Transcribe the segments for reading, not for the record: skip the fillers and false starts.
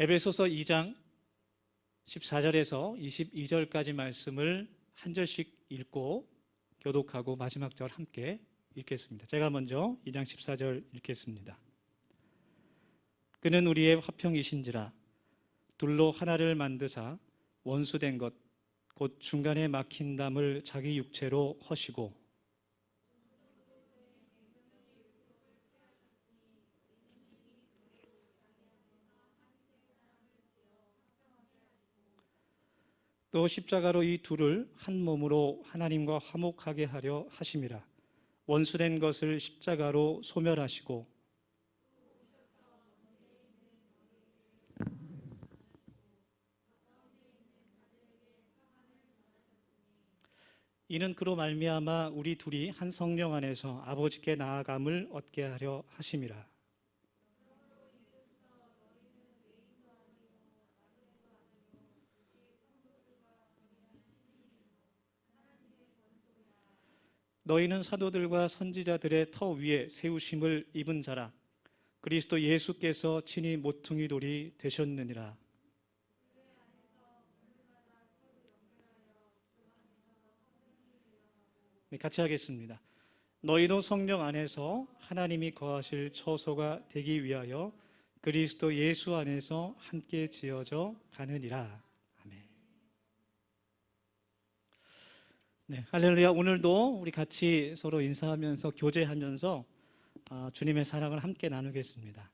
에베소서 2장 14절에서 22절까지 말씀을 한 절씩 읽고 교독하고 마지막 절 함께 읽겠습니다. 제가 먼저 2장 14절 읽겠습니다. 그는 우리의 화평이신지라 둘로 하나를 만드사 원수된 것 곧 중간에 막힌 담을 자기 육체로 허시고 또 십자가로 이 둘을 한 몸으로 하나님과 화목하게 하려 하심이라. 원수된 것을 십자가로 소멸하시고 이는 그로 말미암아 우리 둘이 한 성령 안에서 아버지께 나아감을 얻게 하려 하심이라. 너희는 사도들과 선지자들의 터 위에 세우심을 입은 자라. 그리스도 예수께서 친히 모퉁이 돌이 되셨느니라. 네, 같이 하겠습니다. 너희도 성령 안에서 하나님이 거하실 처소가 되기 위하여 그리스도 예수 안에서 함께 지어져 가느니라. 아멘. 네, 할렐루야. 오늘도 우리 같이 서로 인사하면서 교제하면서 주님의 사랑을 함께 나누겠습니다.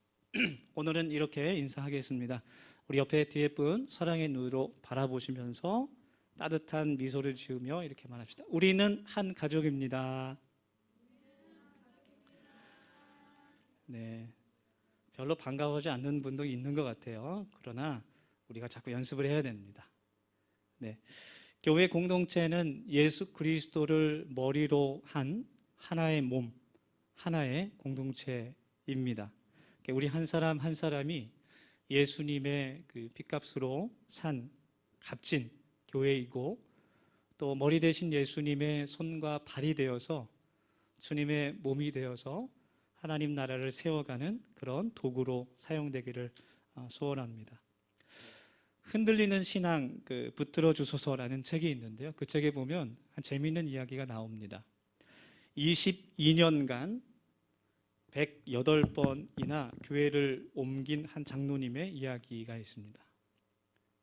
오늘은 이렇게 인사하겠습니다. 우리 옆에 뒤에 분 사랑의 눈으로 바라보시면서 따뜻한 미소를 지으며 이렇게 말합시다. 우리는 한 가족입니다. 네, 별로 반가워하지 않는 분도 있는 것 같아요. 그러나 우리가 자꾸 연습을 해야 됩니다. 네, 교회 공동체는 예수 그리스도를 머리로 한 하나의 몸, 하나의 공동체입니다. 우리 한 사람 한 사람이 예수님의 그 핏값으로 산 값진 교회이고 또 머리 대신 예수님의 손과 발이 되어서 주님의 몸이 되어서 하나님 나라를 세워가는 그런 도구로 사용되기를 소원합니다. 흔들리는 신앙 붙들어 주소서라는 책이 있는데요. 그 책에 보면 한 재미있는 이야기가 나옵니다. 22년간 108번이나 교회를 옮긴 한 장로님의 이야기가 있습니다.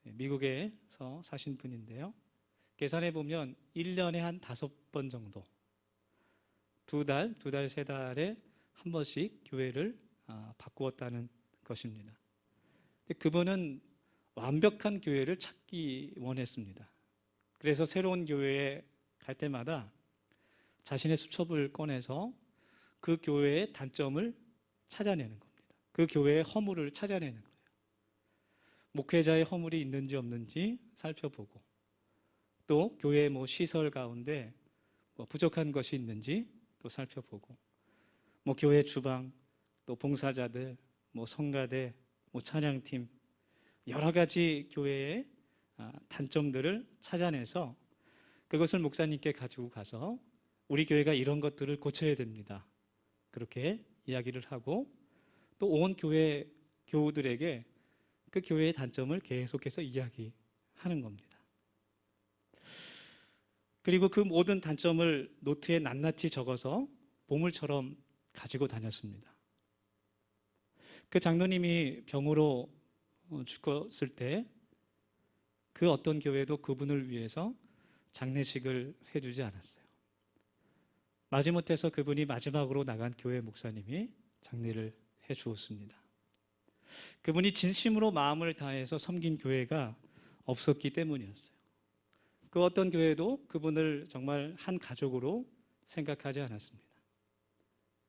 미국에서 사신 분인데요. 계산해 보면 1년에 한 5번 정도, 두 달, 세 달에 한 번씩 교회를 바꾸었다는 것입니다. 그분은 완벽한 교회를 찾기 원했습니다. 그래서 새로운 교회에 갈 때마다 자신의 수첩을 꺼내서 그 교회의 단점을 찾아내는 겁니다. 그 교회의 허물을 찾아내는 거예요. 목회자의 허물이 있는지 없는지 살펴보고 또 교회 시설 가운데 부족한 것이 있는지 또 살펴보고 교회 주방, 또 봉사자들, 성가대, 찬양팀 여러 가지 교회의 단점들을 찾아내서 그것을 목사님께 가지고 가서 우리 교회가 이런 것들을 고쳐야 됩니다. 그렇게 이야기를 하고 또 온 교회 교우들에게 그 교회의 단점을 계속해서 이야기하는 겁니다. 그리고 그 모든 단점을 노트에 낱낱이 적어서 보물처럼 가지고 다녔습니다. 그 장로님이 병으로 죽었을 때 그 어떤 교회도 그분을 위해서 장례식을 해주지 않았어요. 마지못해서 그분이 마지막으로 나간 교회 목사님이 장례를 해주었습니다. 그분이 진심으로 마음을 다해서 섬긴 교회가 없었기 때문이었어요. 그 어떤 교회도 그분을 정말 한 가족으로 생각하지 않았습니다.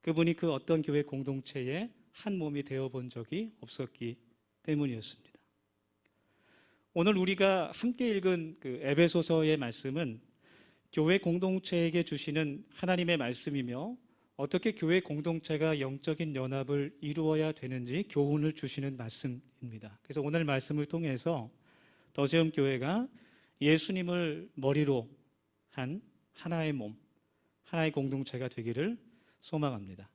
그분이 그 어떤 교회 공동체의 한 몸이 되어본 적이 없었기 때문이었습니다. 오늘 우리가 함께 읽은 그 에베소서의 말씀은 교회 공동체에게 주시는 하나님의 말씀이며 어떻게 교회 공동체가 영적인 연합을 이루어야 되는지 교훈을 주시는 말씀입니다. 그래서 오늘 말씀을 통해서 더세움 교회가 예수님을 머리로 한 하나의 몸, 하나의 공동체가 되기를 소망합니다.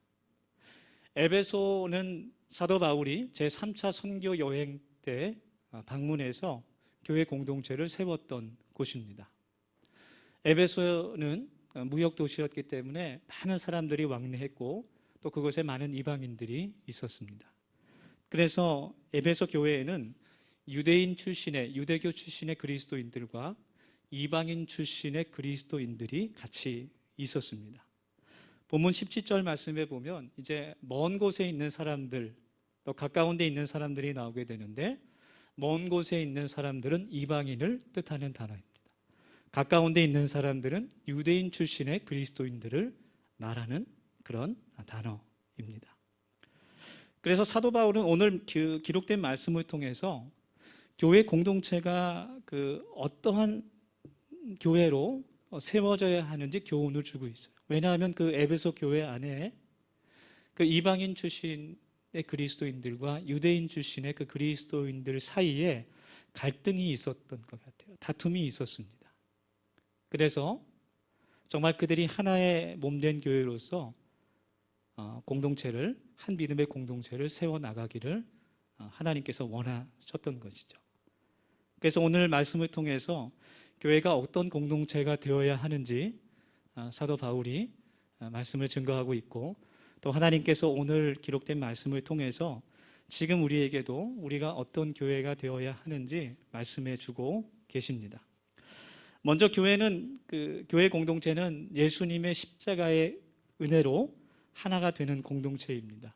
에베소는 사도 바울이 제3차 선교 여행 때 방문해서 교회 공동체를 세웠던 곳입니다. 에베소는 무역 도시였기 때문에 많은 사람들이 왕래했고 또 그곳에 많은 이방인들이 있었습니다. 그래서 에베소 교회에는 유대인 출신의 유대교 출신의 그리스도인들과 이방인 출신의 그리스도인들이 같이 있었습니다. 본문 17절 말씀에 보면 이제 먼 곳에 있는 사람들 또 가까운 데 있는 사람들이 나오게 되는데 먼 곳에 있는 사람들은 이방인을 뜻하는 단어입니다. 가까운 데 있는 사람들은 유대인 출신의 그리스도인들을 말하는 그런 단어입니다. 그래서 사도 바울은 오늘 기록된 말씀을 통해서 교회 공동체가 어떠한 교회로 세워져야 하는지 교훈을 주고 있어요. 왜냐하면 그 에베소 교회 안에 그 이방인 출신의 그리스도인들과 유대인 출신의 그 그리스도인들 사이에 갈등이 있었던 것 같아요. 다툼이 있었습니다. 그래서 정말 그들이 하나의 몸된 교회로서 공동체를 한 믿음의 공동체를 세워나가기를 하나님께서 원하셨던 것이죠. 그래서 오늘 말씀을 통해서 교회가 어떤 공동체가 되어야 하는지 사도 바울이 말씀을 증거하고 있고 또 하나님께서 오늘 기록된 말씀을 통해서 지금 우리에게도 우리가 어떤 교회가 되어야 하는지 말씀해 주고 계십니다. 먼저 교회 공동체는 예수님의 십자가의 은혜로 하나가 되는 공동체입니다.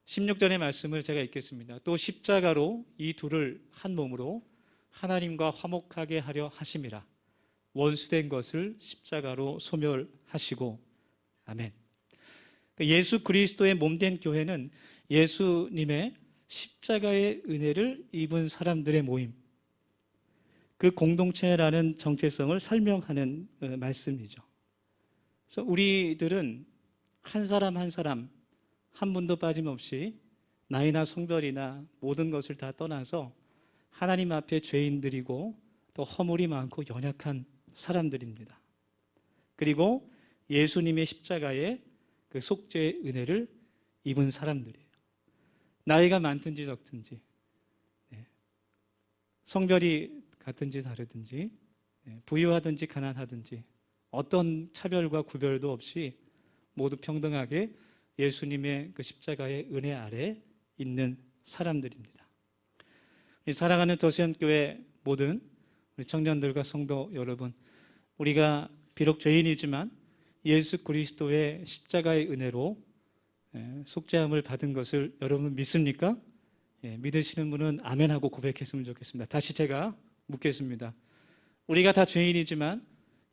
16절의 말씀을 제가 읽겠습니다. 또 십자가로 이 둘을 한 몸으로 하나님과 화목하게 하려 하심이라. 원수된 것을 십자가로 소멸하시고. 아멘. 예수 그리스도의 몸된 교회는 예수님의 십자가의 은혜를 입은 사람들의 모임, 그 공동체라는 정체성을 설명하는 말씀이죠. 그래서 우리들은 한 사람 한 사람 한 분도 빠짐없이 나이나 성별이나 모든 것을 다 떠나서 하나님 앞에 죄인들이고 또 허물이 많고 연약한 사람들입니다. 그리고 예수님의 십자가의 그 속죄의 은혜를 입은 사람들이에요. 나이가 많든지 적든지, 성별이 같든지 다르든지, 부유하든지 가난하든지 어떤 차별과 구별도 없이 모두 평등하게 예수님의 그 십자가의 은혜 아래 있는 사람들입니다. 사랑하는 더시안교회 모든 우리 청년들과 성도 여러분, 우리가 비록 죄인이지만 예수 그리스도의 십자가의 은혜로 속죄함을 받은 것을 여러분 믿습니까? 믿으시는 분은 아멘하고 고백했으면 좋겠습니다. 다시 제가 묻겠습니다. 우리가 다 죄인이지만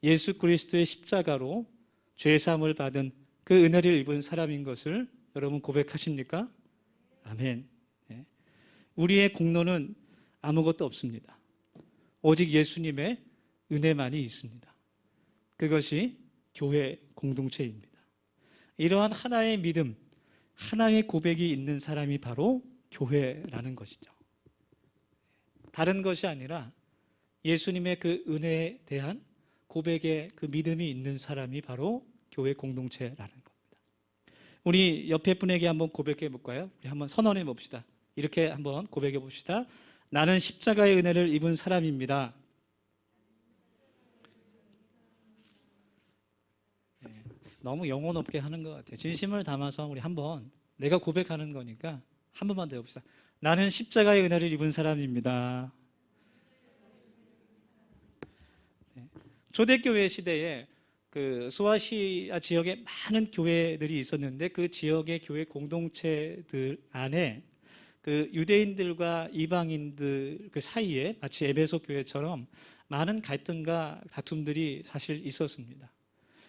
예수 그리스도의 십자가로 죄사함을 받은 그 은혜를 입은 사람인 것을 여러분 고백하십니까? 아멘. 우리의 공로는 아무것도 없습니다. 오직 예수님의 은혜만이 있습니다. 그것이 교회 공동체입니다. 이러한 하나의 믿음, 하나의 고백이 있는 사람이 바로 교회라는 것이죠. 다른 것이 아니라 예수님의 그 은혜에 대한 고백의 그 믿음이 있는 사람이 바로 교회 공동체라는 겁니다. 우리 옆에 분에게 한번 고백해 볼까요? 우리 한번 선언해 봅시다. 이렇게 한번 고백해 봅시다. 나는 십자가의 은혜를 입은 사람입니다. 너무 영혼 없게 하는 것 같아요. 진심을 담아서 우리 한번 내가 고백하는 거니까 한 번만 더 해봅시다. 나는 십자가의 은혜를 입은 사람입니다. 초대교회 시대에 그 소아시아 지역에 많은 교회들이 있었는데 그 지역의 교회 공동체들 안에 그 유대인들과 이방인들 그 사이에 마치 에베소 교회처럼 많은 갈등과 다툼들이 사실 있었습니다.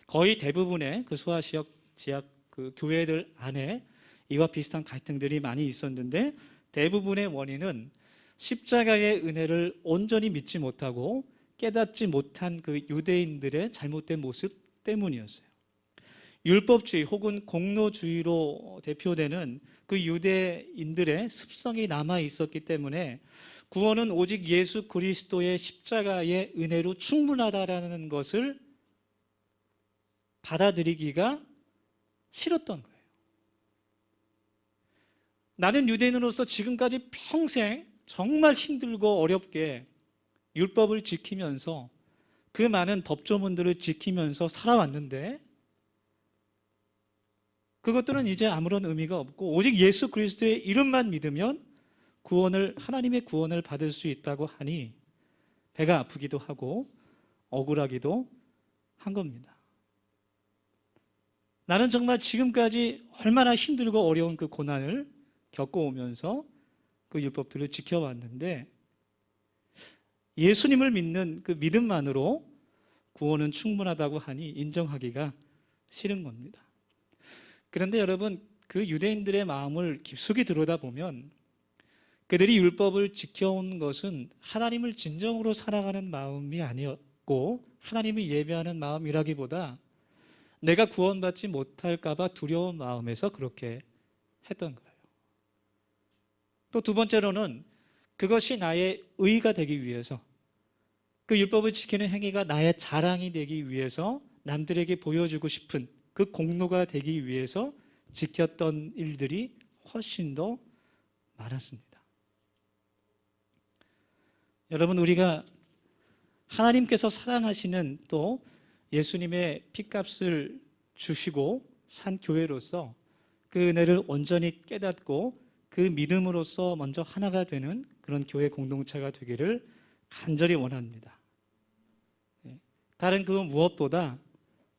거의 대부분의 그 소아시아 지역 그 교회들 안에 이와 비슷한 갈등들이 많이 있었는데 대부분의 원인은 십자가의 은혜를 온전히 믿지 못하고 깨닫지 못한 그 유대인들의 잘못된 모습 때문이었어요. 율법주의 혹은 공로주의로 대표되는 그 유대인들의 습성이 남아 있었기 때문에 구원은 오직 예수 그리스도의 십자가의 은혜로 충분하다라는 것을 받아들이기가 싫었던 거예요. 나는 유대인으로서 지금까지 평생 정말 힘들고 어렵게 율법을 지키면서 그 많은 법조문들을 지키면서 살아왔는데 그것들은 이제 아무런 의미가 없고 오직 예수 그리스도의 이름만 믿으면 하나님의 구원을 받을 수 있다고 하니 배가 아프기도 하고 억울하기도 한 겁니다. 나는 정말 지금까지 얼마나 힘들고 어려운 그 고난을 겪어오면서 그 율법들을 지켜왔는데 예수님을 믿는 그 믿음만으로 구원은 충분하다고 하니 인정하기가 싫은 겁니다. 그런데 여러분, 그 유대인들의 마음을 깊숙이 들여다보면 그들이 율법을 지켜온 것은 하나님을 진정으로 사랑하는 마음이 아니었고 하나님을 예배하는 마음이라기보다 내가 구원받지 못할까 봐 두려운 마음에서 그렇게 했던 거예요. 또 두 번째로는 그것이 나의 의가 되기 위해서 그 율법을 지키는 행위가 나의 자랑이 되기 위해서 남들에게 보여주고 싶은 그 공로가 되기 위해서 지켰던 일들이 훨씬 더 많았습니다. 여러분, 우리가 하나님께서 사랑하시는 또 예수님의 핏값을 주시고 산 교회로서 그 은혜를 온전히 깨닫고 그 믿음으로써 먼저 하나가 되는 그런 교회 공동체가 되기를 간절히 원합니다. 다른 그 무엇보다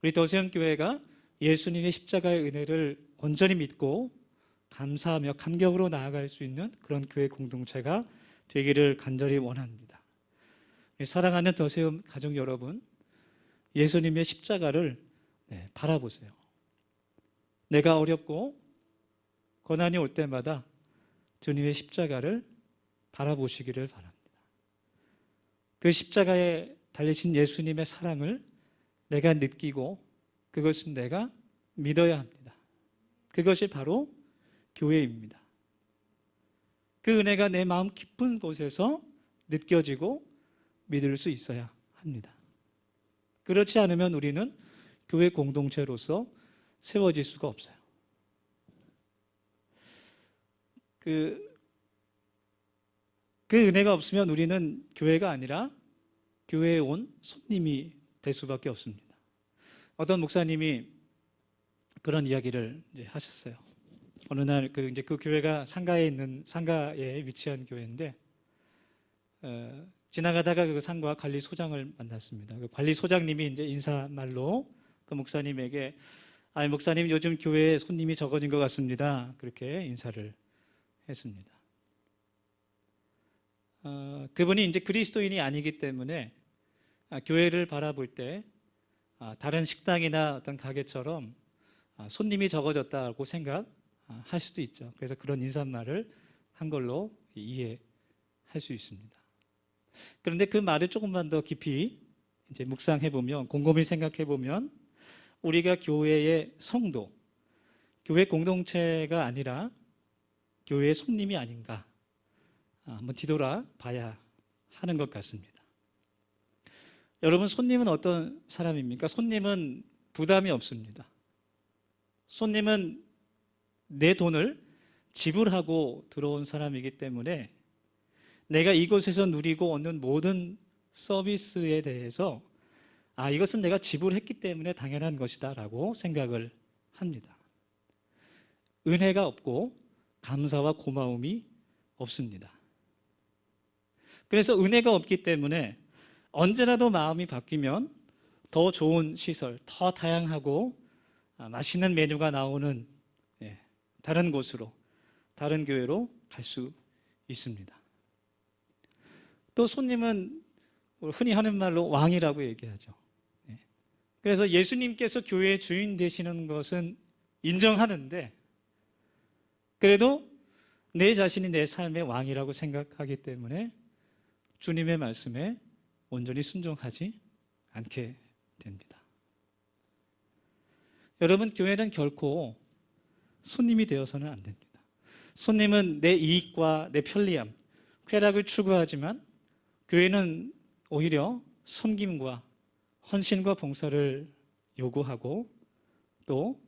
우리 더세움 교회가 예수님의 십자가의 은혜를 온전히 믿고 감사하며 감격으로 나아갈 수 있는 그런 교회 공동체가 되기를 간절히 원합니다. 사랑하는 더세움 가족 여러분, 예수님의 십자가를 바라보세요. 내가 어렵고 고난이 올 때마다 주님의 십자가를 바라보시기를 바랍니다. 그 십자가에 달리신 예수님의 사랑을 내가 느끼고 그것은 내가 믿어야 합니다. 그것이 바로 교회입니다. 그 은혜가 내 마음 깊은 곳에서 느껴지고 믿을 수 있어야 합니다. 그렇지 않으면 우리는 교회 공동체로서 세워질 수가 없어요. 그 은혜가 없으면 우리는 교회가 아니라 교회에 온 손님이 될 수밖에 없습니다. 어떤 목사님이 그런 이야기를 하셨어요. 어느 날 그 교회가 상가에 위치한 교회인데 지나가다가 그 상가 관리소장을 만났습니다. 그 관리소장님이 이제 인사말로 그 목사님에게 목사님 요즘 교회에 손님이 적어진 것 같습니다. 그렇게 인사를 했습니다. 그분이 이제 그리스도인이 아니기 때문에 교회를 바라볼 때 다른 식당이나 어떤 가게처럼 손님이 적어졌다고 생각할 수도 있죠. 그래서 그런 인사말을 한 걸로 이해할 수 있습니다. 그런데 그 말을 조금만 더 깊이 이제 묵상해 보면, 곰곰이 생각해 보면 우리가 교회의 성도, 교회 공동체가 아니라 교회의 손님이 아닌가 한번 뒤돌아 봐야 하는 것 같습니다. 여러분, 손님은 어떤 사람입니까? 손님은 부담이 없습니다. 손님은 내 돈을 지불하고 들어온 사람이기 때문에 내가 이곳에서 누리고 얻는 모든 서비스에 대해서 이것은 내가 지불했기 때문에 당연한 것이다 라고 생각을 합니다. 은혜가 없고 감사와 고마움이 없습니다. 그래서 은혜가 없기 때문에 언제라도 마음이 바뀌면 더 좋은 시설, 더 다양하고 맛있는 메뉴가 나오는 다른 곳으로, 다른 교회로 갈 수 있습니다. 또 손님은 흔히 하는 말로 왕이라고 얘기하죠. 그래서 예수님께서 교회의 주인 되시는 것은 인정하는데 그래도 내 자신이 내 삶의 왕이라고 생각하기 때문에 주님의 말씀에 온전히 순종하지 않게 됩니다. 여러분, 교회는 결코 손님이 되어서는 안 됩니다. 손님은 내 이익과 내 편리함, 쾌락을 추구하지만 교회는 오히려 섬김과 헌신과 봉사를 요구하고 또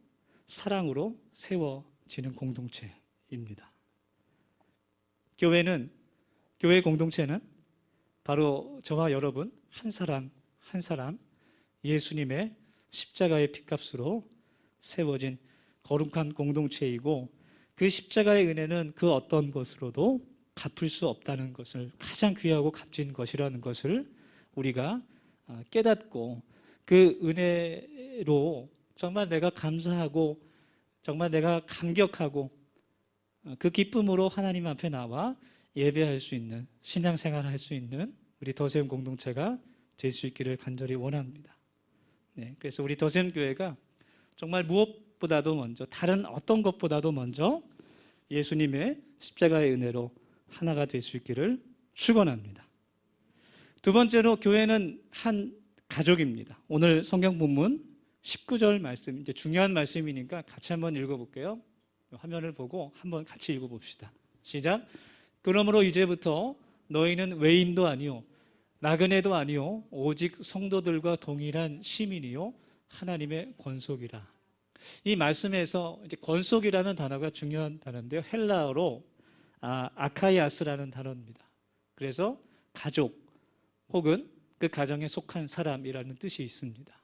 사랑으로 세워지는 공동체입니다. 교회는 교회 공동체는 바로 저와 여러분 한 사람 한 사람 예수님의 십자가의 피값으로 세워진 거룩한 공동체이고, 그 십자가의 은혜는 그 어떤 것으로도 갚을 수 없다는 것을, 가장 귀하고 값진 것이라는 것을 우리가 깨닫고, 그 은혜로 정말 내가 감사하고 정말 내가 감격하고 그 기쁨으로 하나님 앞에 나와 예배할 수 있는, 신앙생활을 할 수 있는 우리 더세움 공동체가 될 수 있기를 간절히 원합니다. 네, 그래서 우리 더세움 교회가 정말 무엇보다도 먼저, 다른 어떤 것보다도 먼저 예수님의 십자가의 은혜로 하나가 될 수 있기를 축원합니다. 두 번째로, 교회는 한 가족입니다. 오늘 성경 본문 19절 말씀, 이제 중요한 말씀이니까 같이 한번 읽어볼게요. 화면을 보고 한번 같이 읽어봅시다. 시작. 그러므로 이제부터 너희는 외인도 아니요 나그네도 아니요 오직 성도들과 동일한 시민이요 하나님의 권속이라. 이 말씀에서 이제 권속이라는 단어가 중요한 단어인데요, 헬라어로 아카이아스라는 단어입니다. 그래서 가족 혹은 그 가정에 속한 사람이라는 뜻이 있습니다.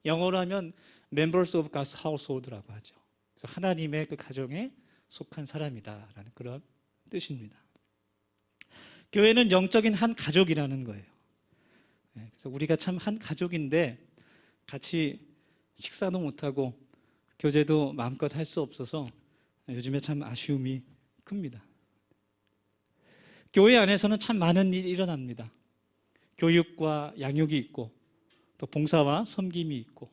영어로 하면 members of God's household라고 하죠. 그래서 하나님의 그 가정에 속한 사람이다라는 그런 뜻입니다. 교회는 영적인 한 가족이라는 거예요. 그래서 우리가 참 한 가족인데 같이 식사도 못하고 교제도 마음껏 할 수 없어서 요즘에 참 아쉬움이 큽니다. 교회 안에서는 참 많은 일이 일어납니다. 교육과 양육이 있고, 또 봉사와 섬김이 있고,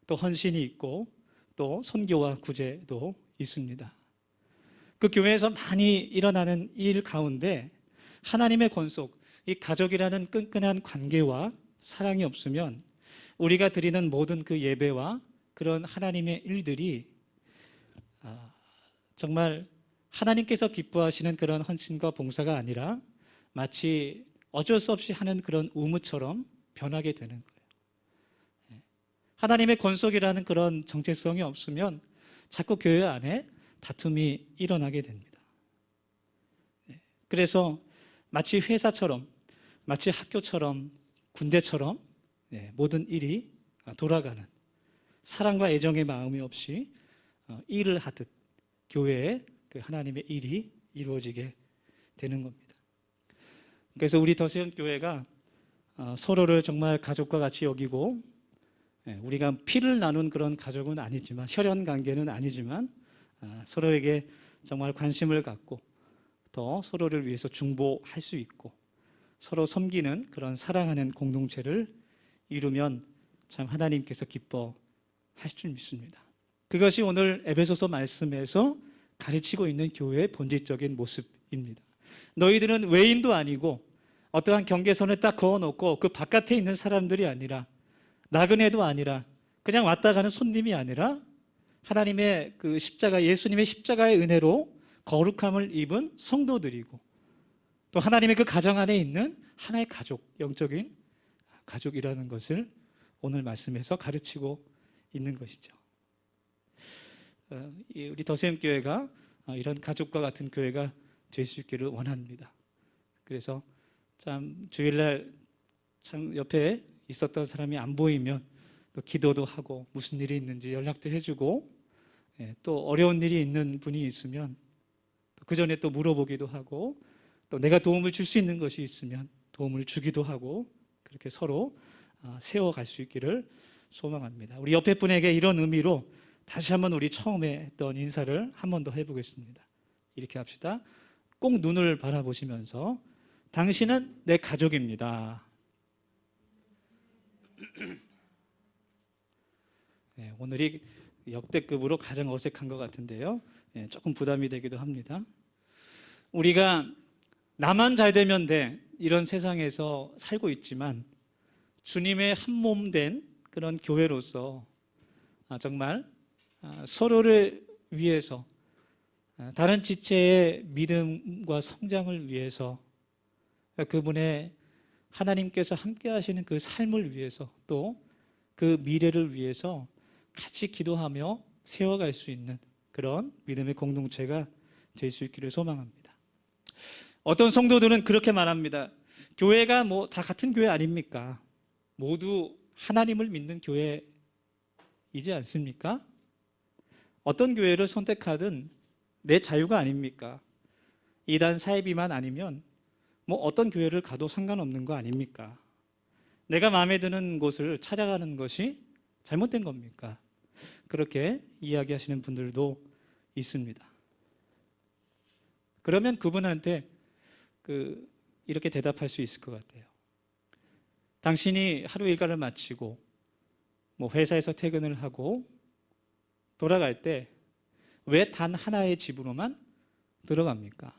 또 헌신이 있고, 또 선교와 구제도 있습니다. 그 교회에서 많이 일어나는 일 가운데 하나님의 권속, 이 가족이라는 끈끈한 관계와 사랑이 없으면 우리가 드리는 모든 그 예배와 그런 하나님의 일들이 정말 하나님께서 기뻐하시는 그런 헌신과 봉사가 아니라 마치 어쩔 수 없이 하는 그런 의무처럼 변하게 되는 거예요. 하나님의 권속이라는 그런 정체성이 없으면 자꾸 교회 안에 다툼이 일어나게 됩니다. 그래서 마치 회사처럼, 마치 학교처럼, 군대처럼 모든 일이 돌아가는, 사랑과 애정의 마음이 없이 일을 하듯 교회에 그 하나님의 일이 이루어지게 되는 겁니다. 그래서 우리 더세움 교회가 서로를 정말 가족과 같이 여기고, 우리가 피를 나눈 그런 가족은 아니지만, 혈연 관계는 아니지만 서로에게 정말 관심을 갖고 더 서로를 위해서 중보할 수 있고 서로 섬기는 그런 사랑하는 공동체를 이루면 참 하나님께서 기뻐하실 줄 믿습니다. 그것이 오늘 에베소서 말씀에서 가르치고 있는 교회의 본질적인 모습입니다. 너희들은 외인도 아니고 어떠한 경계선을 딱 그어놓고 그 바깥에 있는 사람들이 아니라, 나그네도 아니라, 그냥 왔다 가는 손님이 아니라 하나님의 그 십자가, 예수님의 십자가의 은혜로 거룩함을 입은 성도들이고, 또 하나님의 그 가정 안에 있는 하나의 가족, 영적인 가족이라는 것을 오늘 말씀에서 가르치고 있는 것이죠. 우리 더세움 교회가 이런 가족과 같은 교회가 될 수 있기를 원합니다. 그래서 참 주일날 참 옆에 있었던 사람이 안 보이면 또 기도도 하고, 무슨 일이 있는지 연락도 해주고, 또 어려운 일이 있는 분이 있으면 그 전에 또 물어보기도 하고, 또 내가 도움을 줄 수 있는 것이 있으면 도움을 주기도 하고, 그렇게 서로 세워갈 수 있기를 소망합니다. 우리 옆에 분에게 이런 의미로 다시 한번 우리 처음에 했던 인사를 한 번 더 해보겠습니다. 이렇게 합시다. 꼭 눈을 바라보시면서, 당신은 내 가족입니다. 오늘이 역대급으로 가장 어색한 것 같은데요, 조금 부담이 되기도 합니다. 우리가 나만 잘 되면 돼, 이런 세상에서 살고 있지만 주님의 한 몸 된 그런 교회로서 정말 서로를 위해서, 다른 지체의 믿음과 성장을 위해서, 그분의 하나님께서 함께 하시는 그 삶을 위해서, 또 그 미래를 위해서 같이 기도하며 세워갈 수 있는 그런 믿음의 공동체가 될 수 있기를 소망합니다. 어떤 성도들은 그렇게 말합니다. 교회가 뭐 다 같은 교회 아닙니까? 모두 하나님을 믿는 교회이지 않습니까? 어떤 교회를 선택하든 내 자유가 아닙니까? 이단 사이비만 아니면 뭐 어떤 교회를 가도 상관없는 거 아닙니까? 내가 마음에 드는 곳을 찾아가는 것이 잘못된 겁니까? 그렇게 이야기하시는 분들도 있습니다. 그러면 그분한테 이렇게 대답할 수 있을 것 같아요. 당신이 하루 일과를 마치고 뭐 회사에서 퇴근을 하고 돌아갈 때 왜 단 하나의 집으로만 들어갑니까?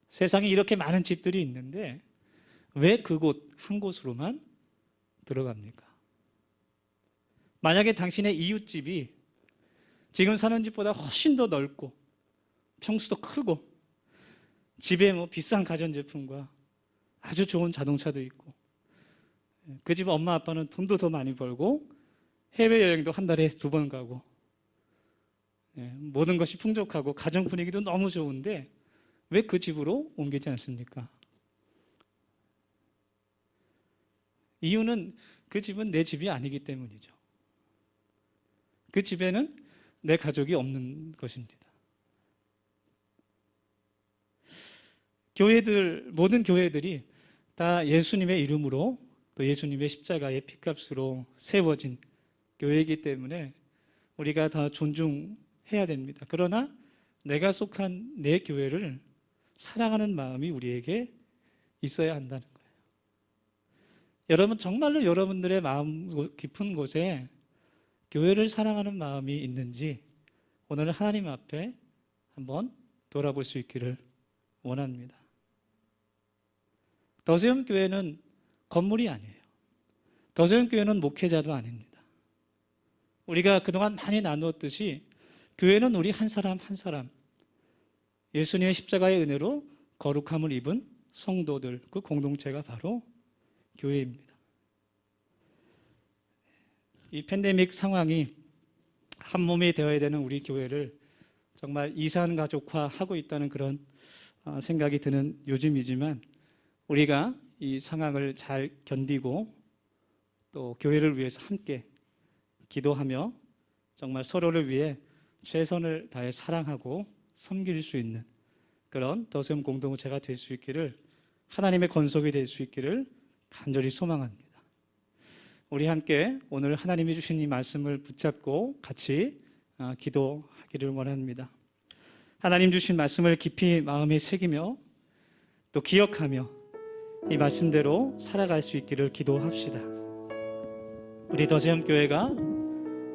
세상에 이렇게 많은 집들이 있는데 왜 그곳 한 곳으로만 들어갑니까? 만약에 당신의 이웃집이 지금 사는 집보다 훨씬 더 넓고 평수도 크고 집에 뭐 비싼 가전제품과 아주 좋은 자동차도 있고 그 집 엄마 아빠는 돈도 더 많이 벌고 해외여행도 한 달에 2번 가고 모든 것이 풍족하고 가정 분위기도 너무 좋은데 왜 그 집으로 옮기지 않습니까? 이유는 그 집은 내 집이 아니기 때문이죠. 그 집에는 내 가족이 없는 것입니다. 모든 교회들이 다 예수님의 이름으로 또 예수님의 십자가의 피값으로 세워진 교회이기 때문에 우리가 다 존중해야 됩니다. 그러나 내가 속한 내 교회를 사랑하는 마음이 우리에게 있어야 한다는 거예요. 여러분, 정말로 여러분들의 마음 깊은 곳에 교회를 사랑하는 마음이 있는지 오늘 하나님 앞에 한번 돌아볼 수 있기를 원합니다. 더세움 교회는 건물이 아니에요. 더세움 교회는 목회자도 아닙니다. 우리가 그동안 많이 나누었듯이 교회는 우리 한 사람 한 사람 예수님의 십자가의 은혜로 거룩함을 입은 성도들, 그 공동체가 바로 교회입니다. 이 팬데믹 상황이 한 몸이 되어야 되는 우리 교회를 정말 이산가족화하고 있다는 그런 생각이 드는 요즘이지만 우리가 이 상황을 잘 견디고 또 교회를 위해서 함께 기도하며 정말 서로를 위해 최선을 다해 사랑하고 섬길 수 있는 그런 더세움 공동체가 될 수 있기를, 하나님의 건속이 될 수 있기를 간절히 소망합니다. 우리 함께 오늘 하나님이 주신 이 말씀을 붙잡고 같이 기도하기를 원합니다. 하나님 주신 말씀을 깊이 마음에 새기며 또 기억하며 이 말씀대로 살아갈 수 있기를 기도합시다. 우리 더세움 교회가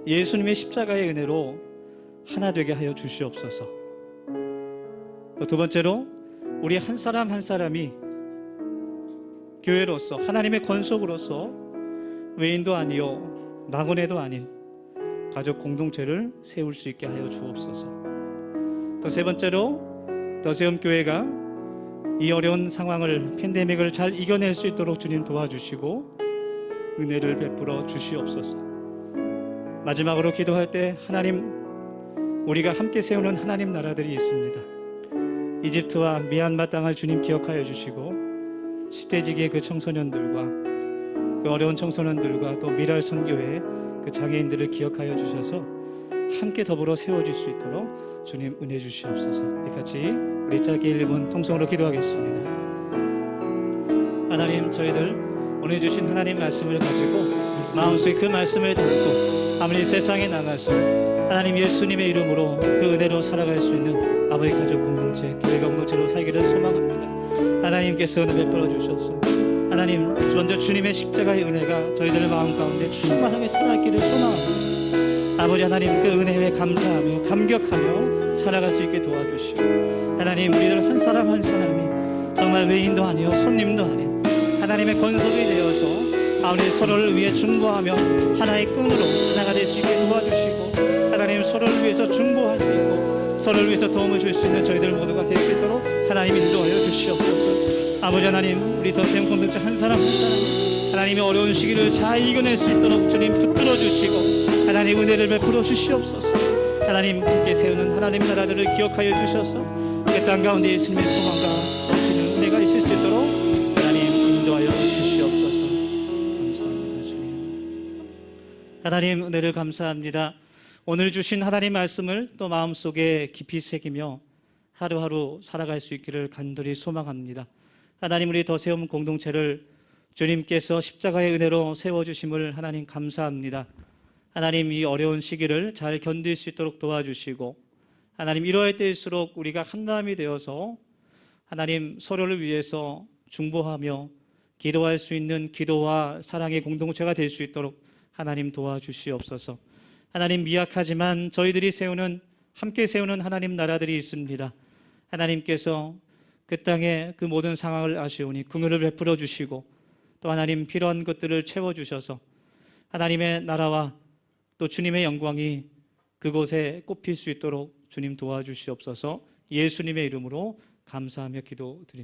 예수님의 십자가의 은혜로 하나 되게 하여 주시옵소서. 또 두 번째로 우리 한 사람 한 사람이 교회로서 하나님의 건속으로서 외인도 아니요 나그네도 아닌 가족 공동체를 세울 수 있게 하여 주옵소서. 또 세 번째로 더세움 교회가 이 어려운 상황을, 팬데믹을 잘 이겨낼 수 있도록 주님 도와주시고 은혜를 베풀어 주시옵소서. 마지막으로 기도할 때 하나님, 우리가 함께 세우는 하나님 나라들이 있습니다. 이집트와 미얀마 땅을 주님 기억하여 주시고 10대지기의 그 청소년들과 그 어려운 청소년들과 또 미랄 선교회의 그 장애인들을 기억하여 주셔서 함께 더불어 세워질 수 있도록 주님 은혜 주시옵소서. 같이 우리 짧게 1분 통성으로 기도하겠습니다. 하나님, 저희들 오늘 주신 하나님 말씀을 가지고 마음속에 그 말씀을 담고 아무리 세상에 나가서 하나님 예수님의 이름으로 그 은혜로 살아갈 수 있는 아버지 가족 공동체, 교회 공동체로 살기를 소망합니다. 하나님께서 은혜 베풀어 주셔서 하나님 먼저 주님의 십자가의 은혜가 저희들의 마음 가운데 충만하게 살아있기를 소망합니다. 아버지 하나님, 그 은혜에 감사하며 감격하며 살아갈 수 있게 도와주시고 하나님, 우리들 한 사람 한 사람이 정말 외인도 아니요 손님도 아닌 하나님의 건속이 되어서 아버지 서로를 위해 중보하며 하나의 끈으로 하나가 될 수 있게 도와주시고 하나님, 서로를 위해서 중보할 수 있고 서로를 위해서 도움을 줄 수 있는 저희들 모두가 될 수 있도록 하나님 인도하여 주시옵소서. 아버지 하나님, 우리 더세움 공동체 한 사람 한 사람 하나님의 어려운 시기를 잘 이겨낼 수 있도록 주님 붙들어 주시고 하나님 은혜를 베풀어 주시옵소서. 하나님 함께 세우는 하나님 나라들을 기억하여 주셔서 그 땅 가운데 예수님의 소망과 주시는 공동체가 있을 수 있도록 하나님 인도하여 주시옵소서. 감사합니다, 주님. 하나님 은혜를 감사합니다. 오늘 주신 하나님 말씀을 또 마음속에 깊이 새기며 하루하루 살아갈 수 있기를 간절히 소망합니다. 하나님, 우리 더 세움 공동체를 주님께서 십자가의 은혜로 세워주심을 하나님 감사합니다. 하나님, 이 어려운 시기를 잘 견딜 수 있도록 도와주시고, 하나님, 이러할 때일수록 우리가 한마음이 되어서 하나님 서로를 위해서 중보하며 기도할 수 있는 기도와 사랑의 공동체가 될 수 있도록 하나님 도와주시옵소서. 하나님, 미약하지만 저희들이 함께 세우는 하나님 나라들이 있습니다. 하나님께서 그 땅의 그 모든 상황을 아시오니 긍휼을 베풀어 주시고, 또 하나님 필요한 것들을 채워주셔서 하나님의 나라와 또 주님의 영광이 그곳에 꼽힐 수 있도록 주님 도와주시옵소서. 예수님의 이름으로 감사하며 기도드립니다.